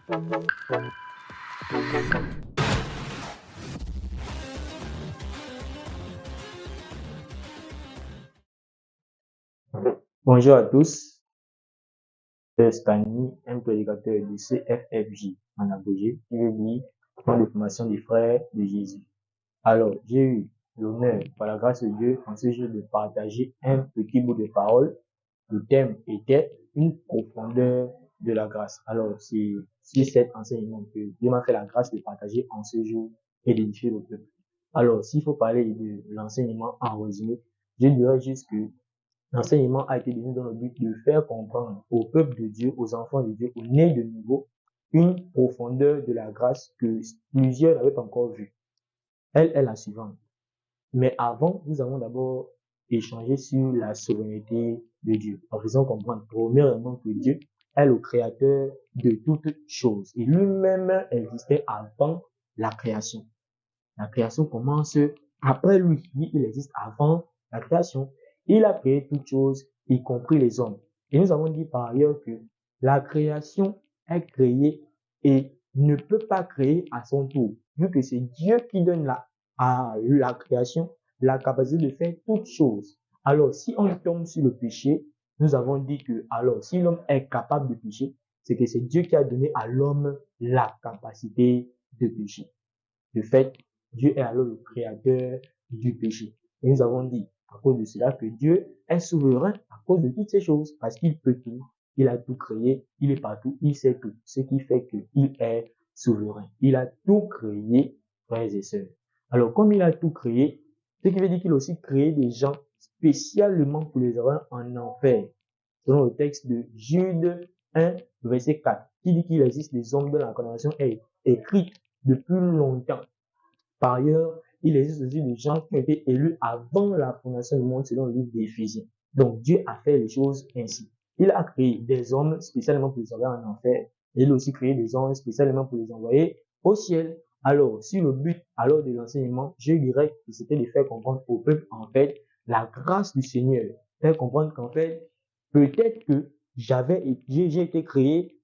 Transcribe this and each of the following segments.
Bonjour à tous, c'est Stani, un prédicateur de CFFJ en abrégé, qui veut dire Front de formation des frères de Jésus. Alors, j'ai eu l'honneur, par la grâce de Dieu, en ce jour de partager un petit bout de parole. Le thème était une profondeur de la grâce. Alors, c'est sur cet enseignement que Dieu m'a fait la grâce de partager en ce jour et d'édifier le peuple. Alors, s'il faut parler de l'enseignement en résumé, je dirais juste que l'enseignement a été donné dans le but de faire comprendre au peuple de Dieu, aux enfants de Dieu, aux nés de nouveau, une profondeur de la grâce que plusieurs n'avaient pas encore vue. Elle est la suivante. Mais avant, nous allons d'abord échanger sur la souveraineté de Dieu. En faisant comprendre, premièrement, que Dieu est le créateur de toutes choses. Et lui-même existait avant la création. La création commence après lui. Lui, il existe avant la création. Il a créé toutes choses, y compris les hommes. Et nous avons dit par ailleurs que la création est créée et ne peut pas créer à son tour, vu que c'est Dieu qui donne à la création la capacité de faire toutes choses. Alors, si on tombe sur le péché, nous avons dit que, alors, si l'homme est capable de pécher, c'est que c'est Dieu qui a donné à l'homme la capacité de pécher. De fait, Dieu est alors le créateur du péché. Et nous avons dit, à cause de cela, que Dieu est souverain à cause de toutes ces choses, parce qu'il peut tout, il a tout créé, il est partout, il sait tout, ce qui fait qu'il est souverain. Il a tout créé, frères et sœurs. Alors, comme il a tout créé, ce qui veut dire qu'il a aussi créé des gens spécialement pour les avoir en enfer. Selon le texte de Jude 1, verset 4, qui dit qu'il existe des hommes dont la condamnation est écrite depuis longtemps. Par ailleurs, il existe aussi des gens qui ont été élus avant la fondation du monde selon le livre d'Éphésiens. Donc Dieu a fait les choses ainsi. Il a créé des hommes spécialement pour les envoyer en enfer. Il a aussi créé des hommes spécialement pour les envoyer au ciel. Alors, si le but alors de l'enseignement, je dirais que c'était de faire comprendre au peuple en fait la grâce du Seigneur. Faire comprendre qu'en fait, peut-être que j'ai été créé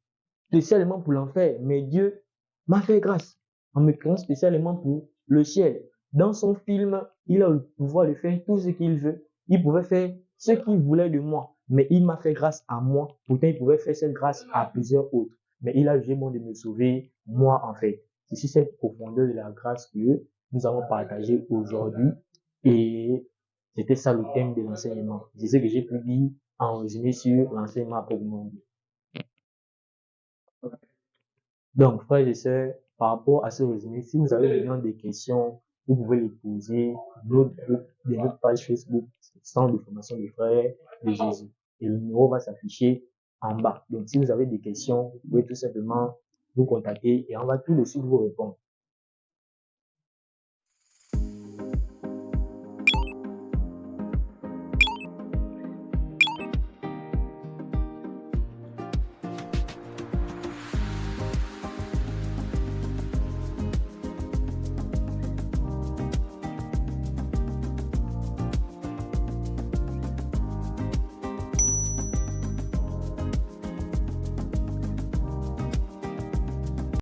spécialement pour l'enfer, mais Dieu m'a fait grâce en me créant spécialement pour le ciel. Dans son film, il a le pouvoir de faire tout ce qu'il veut. Il pouvait faire ce qu'il voulait de moi, mais il m'a fait grâce à moi. Pourtant, il pouvait faire cette grâce à plusieurs autres. Mais il a jugé bon de me sauver, moi, en fait. C'est cette profondeur de la grâce que nous avons partagé aujourd'hui. Et c'était ça le thème de l'enseignement. C'est ce que j'ai pu dire en résumé sur l'enseignement à proprement dit. Donc, frères et sœurs, par rapport à ce résumé, si vous avez besoin des questions, vous pouvez les poser dans notre page Facebook, Centre de formation des frères de Jésus. Et le numéro va s'afficher en bas. Donc, si vous avez des questions, vous pouvez tout simplement vous contacter et on va tout de suite vous répondre.